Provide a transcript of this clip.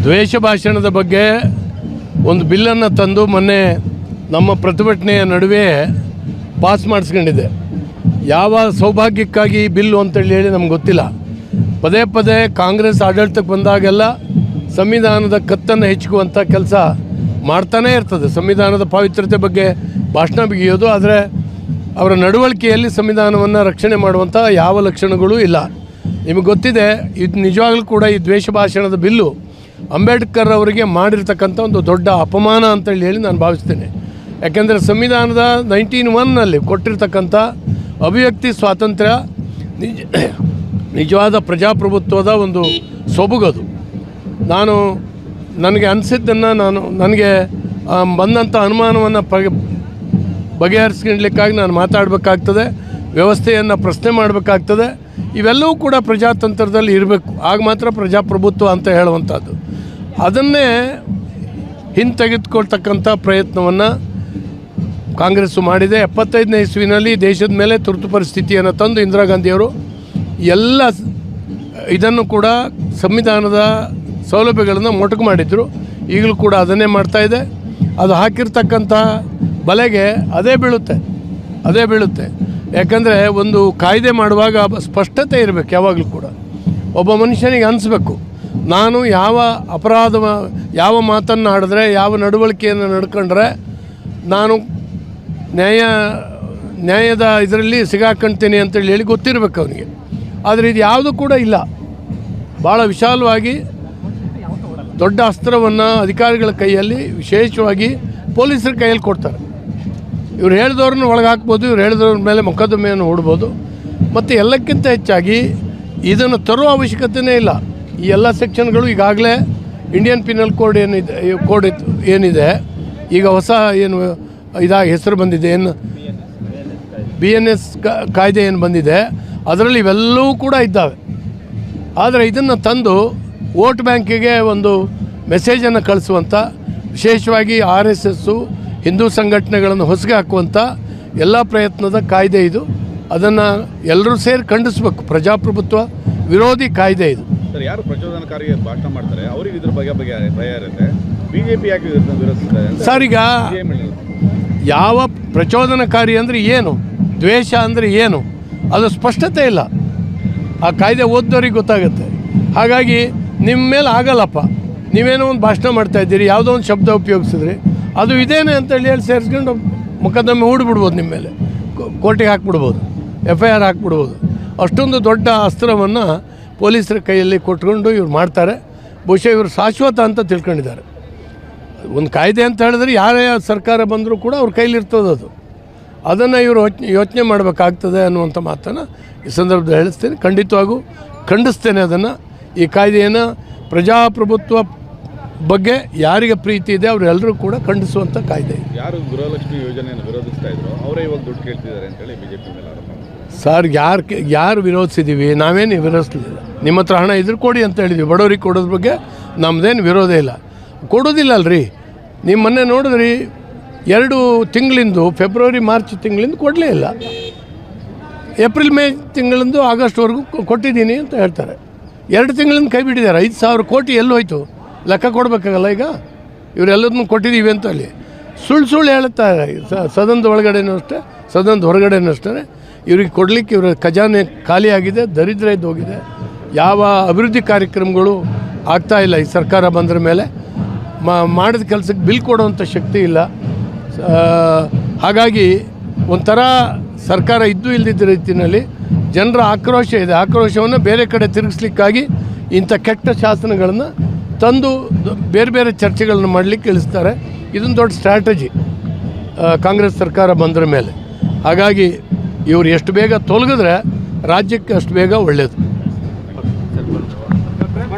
ದ್ವೇಷ ಭಾಷಣದ ಬಗ್ಗೆ ಒಂದು ಬಿಲ್ಲನ್ನು ತಂದು ಮೊನ್ನೆ ನಮ್ಮ ಪ್ರತಿಭಟನೆಯ ನಡುವೆ ಪಾಸ್ ಮಾಡಿಸ್ಕೊಂಡಿದೆ. ಯಾವ ಸೌಭಾಗ್ಯಕ್ಕಾಗಿ ಈ ಬಿಲ್ಲು ಅಂತೇಳಿ ಹೇಳಿ ನಮ್ಗೆ ಗೊತ್ತಿಲ್ಲ. ಪದೇ ಪದೇ ಕಾಂಗ್ರೆಸ್ ಆಡಳಿತಕ್ಕೆ ಬಂದಾಗೆಲ್ಲ ಸಂವಿಧಾನದ ಕತ್ತನ್ನು ಹೆಚ್ಚುವಂಥ ಕೆಲಸ ಮಾಡ್ತಾನೇ ಇರ್ತದೆ. ಸಂವಿಧಾನದ ಪಾವಿತ್ರ್ಯತೆ ಬಗ್ಗೆ ಭಾಷಣ ಬಿಗಿಯೋದು, ಆದರೆ ಅವರ ನಡವಳಿಕೆಯಲ್ಲಿ ಸಂವಿಧಾನವನ್ನು ರಕ್ಷಣೆ ಮಾಡುವಂಥ ಯಾವ ಲಕ್ಷಣಗಳೂ ಇಲ್ಲ. ನಿಮಗೆ ಗೊತ್ತಿದೆ, ಇದು ನಿಜವಾಗ್ಲೂ ಕೂಡ ಈ ದ್ವೇಷ ಭಾಷಣದ ಬಿಲ್ಲು ಅಂಬೇಡ್ಕರ್ ಅವರಿಗೆ ಮಾಡಿರ್ತಕ್ಕಂಥ ಒಂದು ದೊಡ್ಡ ಅಪಮಾನ ಅಂತೇಳಿ ಹೇಳಿ ನಾನು ಭಾವಿಸ್ತೇನೆ. ಯಾಕೆಂದರೆ ಸಂವಿಧಾನದ 1901 ಕೊಟ್ಟಿರ್ತಕ್ಕಂಥ ಅಭಿವ್ಯಕ್ತಿ ಸ್ವಾತಂತ್ರ್ಯ ನಿಜವಾದ ಪ್ರಜಾಪ್ರಭುತ್ವದ ಒಂದು ಸೊಬಗದು. ನನಗೆ ಅನಿಸಿದ್ದನ್ನು ನನಗೆ ಬಂದಂಥ ಅನುಮಾನವನ್ನು ಬಗೆಹರಿಸ್ಕೊಳ್ಳಿಕ್ಕಾಗಿ ನಾನು ಮಾತಾಡಬೇಕಾಗ್ತದೆ, ವ್ಯವಸ್ಥೆಯನ್ನು ಪ್ರಶ್ನೆ ಮಾಡಬೇಕಾಗ್ತದೆ. ಇವೆಲ್ಲವೂ ಕೂಡ ಪ್ರಜಾತಂತ್ರದಲ್ಲಿ ಇರಬೇಕು, ಆಗ ಮಾತ್ರ ಪ್ರಜಾಪ್ರಭುತ್ವ ಅಂತ ಹೇಳುವಂಥದ್ದು. ಅದನ್ನೇ ಹಿಂತೆಗೆದುಕೊಳ್ತಕ್ಕಂಥ ಪ್ರಯತ್ನವನ್ನು ಕಾಂಗ್ರೆಸ್ಸು ಮಾಡಿದೆ. 75ನೇ ಇಸ್ವಿನಲ್ಲಿ ದೇಶದ ಮೇಲೆ ತುರ್ತು ಪರಿಸ್ಥಿತಿಯನ್ನು ತಂದು ಇಂದಿರಾ ಗಾಂಧಿಯವರು ಎಲ್ಲ ಇದನ್ನು ಕೂಡ ಸಂವಿಧಾನದ ಸೌಲಭ್ಯಗಳನ್ನು ಮೊಟಕು ಮಾಡಿದರು. ಈಗಲೂ ಕೂಡ ಅದನ್ನೇ ಮಾಡ್ತಾಯಿದೆ. ಅದು ಹಾಕಿರ್ತಕ್ಕಂಥ ಬಲೆಗೆ ಅದೇ ಬೀಳುತ್ತೆ. ಯಾಕಂದರೆ ಒಂದು ಕಾಯ್ದೆ ಮಾಡುವಾಗ ಸ್ಪಷ್ಟತೆ ಇರಬೇಕು. ಯಾವಾಗಲೂ ಕೂಡ ಒಬ್ಬ ಮನುಷ್ಯನಿಗೆ ಅನಿಸ್ಬೇಕು, ನಾನು ಯಾವ ಮಾತನ್ನು ಆಡಿದ್ರೆ, ಯಾವ ನಡವಳಿಕೆಯನ್ನು ನಡ್ಕೊಂಡ್ರೆ ನಾನು ನ್ಯಾಯದ ಇದರಲ್ಲಿ ಸಿಗಾಕೊಳ್ತೀನಿ ಅಂತೇಳಿ ಹೇಳಿ ಗೊತ್ತಿರಬೇಕು ಅವನಿಗೆ. ಆದರೆ ಇದು ಯಾವುದೂ ಕೂಡ ಇಲ್ಲ. ಭಾಳ ವಿಶಾಲವಾಗಿ ದೊಡ್ಡ ಅಸ್ತ್ರವನ್ನು ಅಧಿಕಾರಿಗಳ ಕೈಯಲ್ಲಿ, ವಿಶೇಷವಾಗಿ ಪೊಲೀಸರ ಕೈಯಲ್ಲಿ ಕೊಡ್ತಾರೆ. ಇವ್ರು ಹೇಳಿದವ್ರನ್ನ ಒಳಗೆ ಹಾಕ್ಬೋದು, ಇವ್ರು ಹೇಳಿದವ್ರ ಮೇಲೆ ಮೊಕದ್ದಮೆಯನ್ನು ಹೂಡ್ಬೋದು. ಮತ್ತು ಎಲ್ಲಕ್ಕಿಂತ ಹೆಚ್ಚಾಗಿ ಇದನ್ನು ತರುವ ಅವಶ್ಯಕತೆಯೇ ಇಲ್ಲ. ಈ ಎಲ್ಲ ಸೆಕ್ಷನ್ಗಳು ಈಗಾಗಲೇ ಇಂಡಿಯನ್ ಪಿನಲ್ ಕೋಡ್ ಏನಿದೆ ಈಗ ಹೊಸ ಹೆಸರು ಬಂದಿದೆ, BNS ಕಾಯ್ದೆ ಏನು ಬಂದಿದೆ, ಅದರಲ್ಲಿ ಇವೆಲ್ಲವೂ ಕೂಡ ಇದ್ದಾವೆ. ಆದರೆ ಇದನ್ನು ತಂದು ವೋಟ್ ಬ್ಯಾಂಕಿಗೆ ಒಂದು ಮೆಸೇಜನ್ನು ಕಳಿಸುವಂಥ, ವಿಶೇಷವಾಗಿ RSS ಹಿಂದೂ ಸಂಘಟನೆಗಳನ್ನು ಹೊಸಗೆ ಹಾಕುವಂಥ ಎಲ್ಲ ಪ್ರಯತ್ನದ ಕಾಯ್ದೆ ಇದು. ಅದನ್ನು ಎಲ್ಲರೂ ಸೇರಿ ಖಂಡಿಸಬೇಕು. ಪ್ರಜಾಪ್ರಭುತ್ವ ವಿರೋಧಿ ಕಾಯ್ದೆ ಇದು. ಸರ್, ಯಾರು ಪ್ರಚೋದನಕಾರಿ ಭಾಷಣ ಮಾಡ್ತಾರೆ ಅವರಿಗೆ ಇದ್ರ ಬಗ್ಗೆ ಭಯ ಇರುತ್ತೆ. BJP ಯಾಕೆ ವಿರೋಧಿಸುತ್ತೆ ಸರ್? ಈಗ ಯಾವ ಪ್ರಚೋದನಕಾರಿ ಅಂದರೆ ಏನು, ದ್ವೇಷ ಅಂದರೆ ಏನು, ಅದು ಸ್ಪಷ್ಟತೆ ಇಲ್ಲ. ಆ ಕಾಯ್ದೆ ಓದ್ದವ್ರಿಗೆ ಗೊತ್ತಾಗುತ್ತೆ. ಹಾಗಾಗಿ ನಿಮ್ಮ ಮೇಲೆ ಆಗಲ್ಲಪ್ಪ, ನೀವೇನೋ ಒಂದು ಭಾಷಣ ಮಾಡ್ತಾಯಿದ್ದೀರಿ, ಯಾವುದೋ ಒಂದು ಶಬ್ದ ಉಪಯೋಗಿಸಿದ್ರಿ, ಅದು ಇದೇನೆ ಅಂತೇಳಿ ಸೇರಿಸ್ಕೊಂಡು ಮೊಕದ್ದಮೆ ಹೂಡ್ಬಿಡ್ಬೋದು, ನಿಮ್ಮ ಮೇಲೆ ಕೋರ್ಟಿಗೆ ಹಾಕ್ಬಿಡ್ಬೋದು, FIR ಹಾಕ್ಬಿಡ್ಬೋದು. ಅಷ್ಟೊಂದು ದೊಡ್ಡ ಅಸ್ತ್ರವನ್ನು ಪೊಲೀಸರ ಕೈಯಲ್ಲಿ ಕೊಟ್ಕೊಂಡು ಇವ್ರು ಮಾಡ್ತಾರೆ. ಬಹುಶಃ ಇವರು ಶಾಶ್ವತ ಅಂತ ತಿಳ್ಕೊಂಡಿದ್ದಾರೆ. ಒಂದು ಕಾಯ್ದೆ ಅಂತ ಹೇಳಿದ್ರೆ ಯಾರೇ ಸರ್ಕಾರ ಬಂದರೂ ಕೂಡ ಅವ್ರ ಕೈಲಿರ್ತದೆ ಅದು. ಅದನ್ನು ಇವರು ಯೋಚನೆ ಮಾಡಬೇಕಾಗ್ತದೆ ಅನ್ನುವಂಥ ಮಾತನ್ನು ಈ ಸಂದರ್ಭದಲ್ಲಿ ಹೇಳಿಸ್ತೇನೆ. ಖಂಡಿತವಾಗೂ ಖಂಡಿಸ್ತೇನೆ ಅದನ್ನು. ಈ ಕಾಯ್ದೆಯನ್ನು ಪ್ರಜಾಪ್ರಭುತ್ವ ಬಗ್ಗೆ ಯಾರಿಗೆ ಪ್ರೀತಿ ಇದೆ ಅವರೆಲ್ಲರೂ ಕೂಡ ಖಂಡಿಸುವಂಥ ಕಾಯ್ದೆ. ಯಾರು ಗೃಹಲಕ್ಷ್ಮಿ ಯೋಜನೆಯನ್ನು ವಿರೋಧಿಸ್ತಾ ಇದ್ರು ಅವರೇ ಇವಾಗ ದುಡ್ಡು ಕೇಳ್ತಿದ್ದಾರೆ ಅಂತೇಳಿ BJP ಮೇಲೆ ಆರೋಪ. ಸರ್, ಯಾರು ವಿರೋಧಿಸಿದ್ದೀವಿ? ನಾವೇನು ವಿರೋಧಿಸಲಿಲ್ಲ. ನಿಮ್ಮ ಹತ್ರ ಹಣ ಇದ್ರೆ ಕೊಡಿ ಅಂತ ಹೇಳಿದ್ವಿ. ಬಡವರಿಗೆ ಕೊಡೋದ್ರ ಬಗ್ಗೆ ನಮ್ಮದೇನು ವಿರೋಧ ಇಲ್ಲ. ಕೊಡೋದಿಲ್ಲ ಅಲ್ರಿ. ನೀವು ಮೊನ್ನೆ ನೋಡಿದ್ರಿ, 2 ತಿಂಗಳಿಂದ, ಫೆಬ್ರವರಿ ಮಾರ್ಚ್ ತಿಂಗಳಿಂದ ಕೊಡಲೇ ಇಲ್ಲ. ಏಪ್ರಿಲ್ ಮೇ ತಿಂಗಳಿಂದ ಆಗಸ್ಟ್ವರೆಗೂ ಕೊಟ್ಟಿದ್ದೀನಿ ಅಂತ ಹೇಳ್ತಾರೆ. 2 ತಿಂಗಳಿಂದ ಕೈ ಬಿಟ್ಟಿದ್ದಾರೆ. 5,000 ಕೋಟಿ ಎಲ್ಲೋಯ್ತು? ಲೆಕ್ಕ ಕೊಡಬೇಕಾಗಲ್ಲ. ಈಗ ಇವರೆಲ್ಲದನ್ನು ಕೊಟ್ಟಿದ್ದೀವಿ ಅಂತ ಅಲ್ಲಿ ಸುಳ್ಳು ಹೇಳುತ್ತಾರೆ. ಸದನದ ಒಳಗಡೆನೂ ಅಷ್ಟೇ, ಸದನದ ಹೊರಗಡೆನೂ ಅಷ್ಟೇ. ಇವ್ರಿಗೆ ಕೊಡಲಿಕ್ಕೆ ಇವರ ಖಜಾನೆ ಖಾಲಿಯಾಗಿದೆ, ದರಿದ್ರ ಇದ್ದು ಹೋಗಿದೆ. ಯಾವ ಅಭಿವೃದ್ಧಿ ಕಾರ್ಯಕ್ರಮಗಳು ಆಗ್ತಾಯಿಲ್ಲ. ಈ ಸರ್ಕಾರ ಬಂದ್ರ ಮೇಲೆ ಮಾಡಿದ ಕೆಲಸಕ್ಕೆ ಬಿಲ್ ಕೊಡುವಂಥ ಶಕ್ತಿ ಇಲ್ಲ. ಹಾಗಾಗಿ ಒಂಥರ ಸರ್ಕಾರ ಇಲ್ಲದಿದ್ದ ರೀತಿಯಲ್ಲಿ ಜನರ ಆಕ್ರೋಶ ಇದೆ. ಆಕ್ರೋಶವನ್ನು ಬೇರೆ ಕಡೆ ತಿರುಗಿಸ್ಲಿಕ್ಕಾಗಿ ಇಂಥ ಕೆಟ್ಟ ಶಾಸನಗಳನ್ನು ತಂದು ಬೇರೆ ಚರ್ಚೆಗಳನ್ನು ಮಾಡಲಿಕ್ಕೆ ಇಳಿಸ್ತಾರೆ. ಇದೊಂದು ದೊಡ್ಡ ಸ್ಟ್ರಾಟಜಿ ಕಾಂಗ್ರೆಸ್ ಸರ್ಕಾರ ಬಂದ್ರ ಮೇಲೆ. ಹಾಗಾಗಿ ಇವರು ಎಷ್ಟು ಬೇಗ ತೊಲಗಿದ್ರೆ ರಾಜ್ಯಕ್ಕೆ ಅಷ್ಟು ಬೇಗ ಒಳ್ಳೆಯದು.